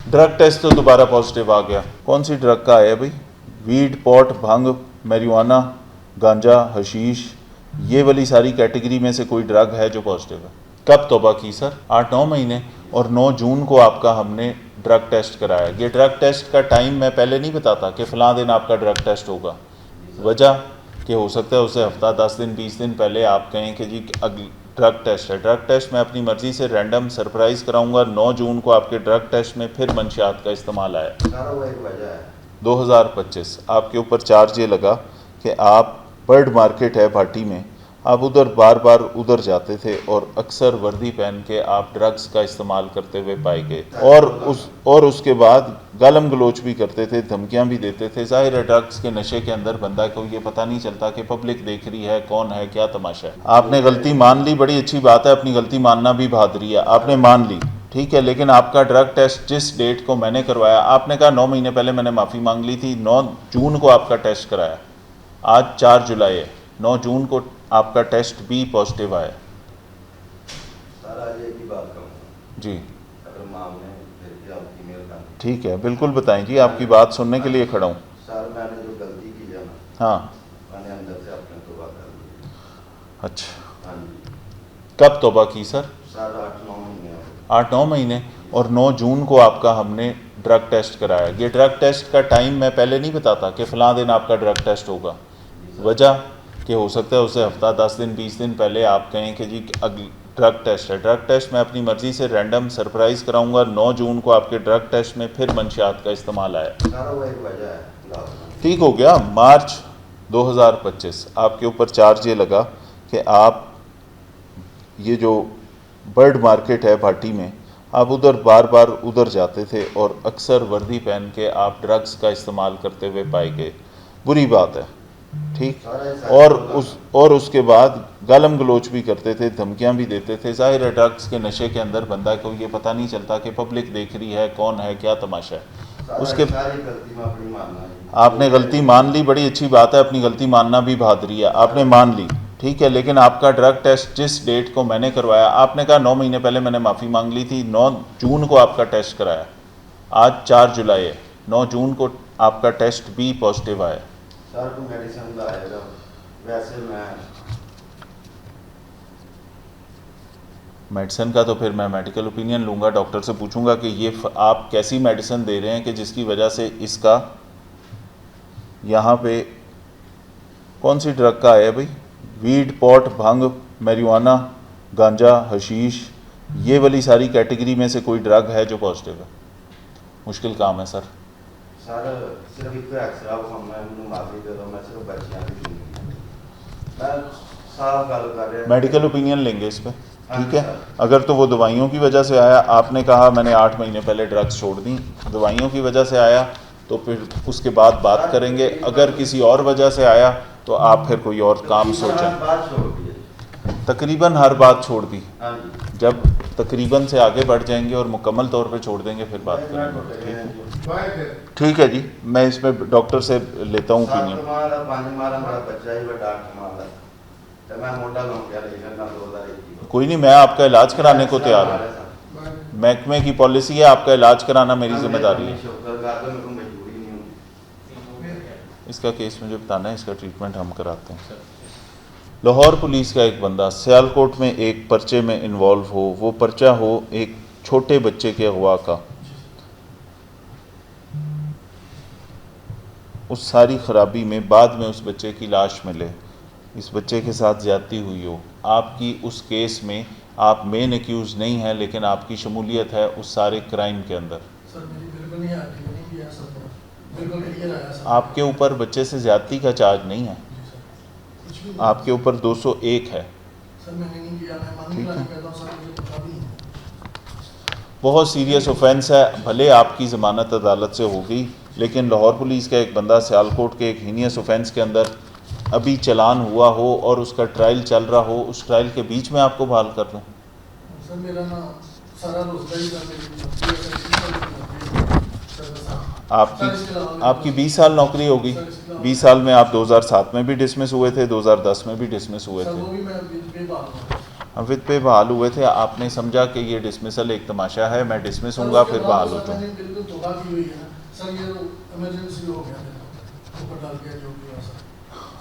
Drug test तो दोबारा positive आ गया। कौन सी ड्रग का है भाई? वीड, पॉट, भंग, मैरिजुआना, गांजा, हशीश, ये वाली सारी कैटेगरी में से कोई ड्रग है जो पॉजिटिव है? कब तौबा की सर? 8-9 महीने। और 9 जून को आपका हमने ड्रग टेस्ट कराया। ये ड्रग टेस्ट का टाइम मैं पहले नहीं बताता कि फ़लाँ दिन आपका ड्रग टेस्ट होगा। वजह कि हो सकता है उससे हफ्ता 10 दिन 20 दिन पहले आप कहें कि जी ड्रग टेस्ट है। ड्रग टेस्ट मैं अपनी मर्ज़ी से रैंडम सरप्राइज़ कराऊंगा। 9 जून को आपके ड्रग टेस्ट में फिर मंशियात का इस्तेमाल आया। 2025 आपके ऊपर चार्ज ये लगा कि आप बर्ड मार्केट है भाटी में, आप उधर बार बार उधर जाते थे और अक्सर वर्दी पहन के आप ड्रग्स का इस्तेमाल करते हुए पाए गए। और उसके बाद गालम गलोच भी करते थे, धमकियां भी देते थे। जाहिर है ड्रग्स के नशे के अंदर बंदा को ये पता नहीं चलता कि पब्लिक देख रही है, कौन है, क्या तमाशा है। आपने गलती मान ली, बड़ी अच्छी बात है, अपनी गलती मानना भी बहादुरी है। आपने मान ली, ठीक है, लेकिन आपका ड्रग टेस्ट जिस डेट को मैंने करवाया, आपने कहा 9 महीने पहले मैंने माफ़ी मांग ली थी। 9 जून को आपका टेस्ट कराया, आज 4 जुलाई है, 9 जून को आपका टेस्ट भी पॉजिटिव आया। सर आज एक ही बात कहूँगा जी, अगर मामले फिर भी आपकी मेहरबानी। ठीक है, बिल्कुल बताएं जी, आपकी बात सुनने के लिए खड़ा हूँ। सर मैंने जो गलती की है ना, हाँ, मैंने अंदर से अपने तौबा कर ली। अच्छा, हाँ जी कब तौबा की सर? सर 8-9 महीने हो गए। 8-9 महीने। और 9 जून को आपका हमने ड्रग टेस्ट कराया। ये ड्रग टेस्ट का टाइम मैं पहले नहीं बताता कि फ़लाँ दिन आपका ड्रग टेस्ट होगा। वजह कि हो सकता है उससे हफ्ता 10 दिन 20 दिन पहले आप कहें कि जी ड्रग टेस्ट है। ड्रग टेस्ट मैं अपनी मर्ज़ी से रैंडम सरप्राइज़ कराऊंगा। 9 जून को आपके ड्रग टेस्ट में फिर मंशियात का इस्तेमाल आया। सर वो एक वजह है, ठीक हो गया। मार्च 2025 आपके ऊपर चार्ज ये लगा कि आप ये जो बर्ड मार्केट है भाटी में, आप उधर बार बार उधर जाते थे और अक्सर वर्दी पहन के आप ड्रग्स का इस्तेमाल करते हुए पाए गए। बुरी बात है, ठीक। और उसके बाद गालम गलोच भी करते थे, धमकियां भी देते थे। जाहिर है ड्रग्स के नशे के अंदर बंदा को ये पता नहीं चलता कि पब्लिक देख रही है, कौन है, क्या तमाशा है। उसके आपने गलती मान ली, बड़ी अच्छी बात है, अपनी गलती मानना भी बहादुरी है। आपने मान ली, ठीक है, लेकिन आपका ड्रग टेस्ट जिस डेट को मैंने करवाया, आपने कहा 9 महीने पहले मैंने माफ़ी मांग ली थी। 9 जून को आपका टेस्ट कराया, आज 4 जुलाई है, 9 जून को आपका टेस्ट भी पॉजिटिव आया। सर तो मेडिसिन लाएगा, वैसे मैं मेडिसिन का तो फिर मैं मेडिकल ओपिनियन लूँगा, डॉक्टर से पूछूंगा कि ये आप कैसी मेडिसिन दे रहे हैं कि जिसकी वजह से इसका यहाँ पे कौन सी ड्रग का है भाई? वीड, पॉट, भंग, मैरिजुआना, गांजा, हशीश, ये वाली सारी कैटेगरी में से कोई ड्रग है जो पॉजिटिव है? मुश्किल काम है सर। सर सिर्फ एक एक्सरा मैं माफी दे दो, मैं सिर्फ बच्चियां की जिंदगी मैं साफ गल कर रहा हूं। मेडिकल ओपिनियन लेंगे इस पर, ठीक है। अगर तो वो दवाइयों की वजह से आया, आपने कहा मैंने 8 महीने पहले ड्रग्स छोड़ दी, दवाइयों की वजह से आया तो फिर उसके बाद बात करेंगे। अगर किसी और वजह से आया तो आप फिर कोई और काम सोचें। तकरीबन हर बात छोड़ दी। जब तकरीबन से आगे बढ़ जाएंगे और मुकम्मल तौर पे छोड़ देंगे फिर बात करेंगे। ठीक है जी, मैं इसमें डॉक्टर से लेता हूँ ओपिनियन। कोई नहीं, मैं आपका इलाज कराने को तैयार हूँ। महकमे की पॉलिसी है, आपका इलाज कराना मेरी जिम्मेदारी है। इसका केस मुझे बताना है, इसका ट्रीटमेंट हम कराते हैं। लाहौर पुलिस का एक बंदा सियालकोट में एक पर्चे में इन्वॉल्व हो, वो पर्चा हो एक छोटे बच्चे के अगवा का, उस सारी ख़राबी में बाद में उस बच्चे की लाश मिले, इस बच्चे के साथ ज़्यादती हुई हो, आपकी उस केस में आप मेन एक्यूज़ नहीं हैं, लेकिन आपकी शमूलियत है उस सारे क्राइम के अंदर। आपके ऊपर बच्चे से ज़्यादती का चार्ज नहीं है, आपके ऊपर 201 है। ठीक है, बहुत सीरियस ऑफेंस है। भले आपकी ज़मानत अदालत से होगी, लेकिन लाहौर पुलिस का एक बंदा सियालकोट के एक हीनियस ऑफेंस के अंदर अभी चलान हुआ हो और उसका ट्रायल चल रहा हो, उस ट्रायल के बीच में आपको बहाल कर दूँ? आपकी 20 साल नौकरी होगी। 20 साल में आप 2007 में भी डिसमिस हुए थे, 2010 में भी डिसमिस हुए थे। हाफिज पे बहाल हुए थे, आपने समझा कि ये डिसमिसल एक तमाशा है, मैं डिसमिस हूँगा, फिर बहाल हो जाऊँ। बिल्कुल तौबा की हुई है ना सर, ये तो इमरजेंसी हो गया मेरा, ऊपर डाल के जो भी हुआ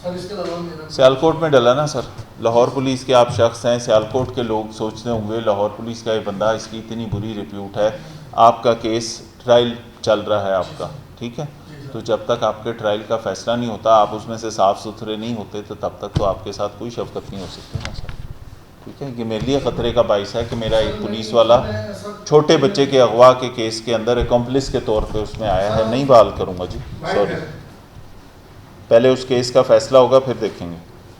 सर इसके अलावा मेरा सियालकोट में डला ना सर, लाहौर पुलिस के आप शख्स हैं, सियालकोट के लोग सोचते होंगे लाहौर पुलिस का ये बंदा, इसकी इतनी बुरी रिप्यूट है, आपका केस ट्रायल चल रहा है आपका, ठीक है, तो जब तक आपके ट्रायल का फैसला नहीं होता, आप उसमें से साफ़ सुथरे नहीं होते, तो तब तक तो आपके साथ कोई शफकत नहीं हो सकती ना सर, ठीक है। कि मेरे लिए ख़तरे का बाइस है कि मेरा एक पुलिस वाला छोटे बच्चे के अगवा के केस के अंदर एकम्प्लिस के तौर पे उसमें आया है, नहीं बहाल करूँगा जी, सॉरी, पहले उस केस का फैसला होगा फिर देखेंगे।